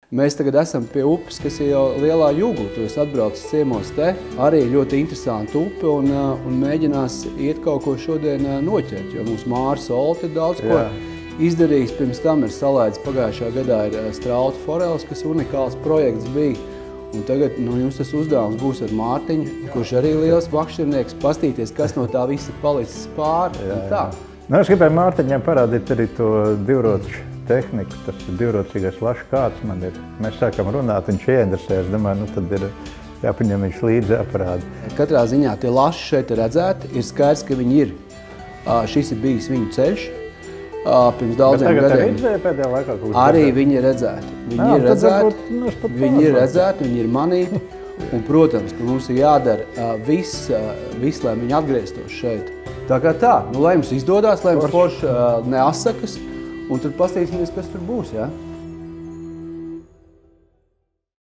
Mēs tagad esam pie upes, kas ir jau lielā Jugla. Tu esi atbraucis ciemos te. Arī ļoti interesanti upe un mēģinās iet kaut ko šodien noķert, jo mums Māris Olt ir daudz ko izdarījis. Pirms tam ir salaidis pagājušā gadā ir strauta foreles, kas unikāls projekts bija. Un tagad jums tas uzdevums būs ar Mārtiņu, kurš arī liels makšķernieks, pastīties, kas no tā visa palicis pāri. Es gribēju Mārtiņam parādīt arī to divroču tehniku, tas ir divrocīgais lašu kāds man ir. Mēs sākam runāt, viņš ieinteresējas, domāju, tad ir jāpaņem viņš līdzi jāparāda. Katrā ziņā tie laši šeit ir redzēti, ir skaidrs, ka viņi ir. Šis ir bijis viņu ceļš. Pirms daudziem gadiem. Pēdējā laikā arī viņi ir redzēti. Viņi ir redzēti, viņi ir manīti. Un, protams, ka mums ir jādara viss, lai viņi atgrieztos šeit. Tā kā tā, lai jums izdodās, lai jums forši neasakas. Un tad pastīsimies, kas tur būs, jā?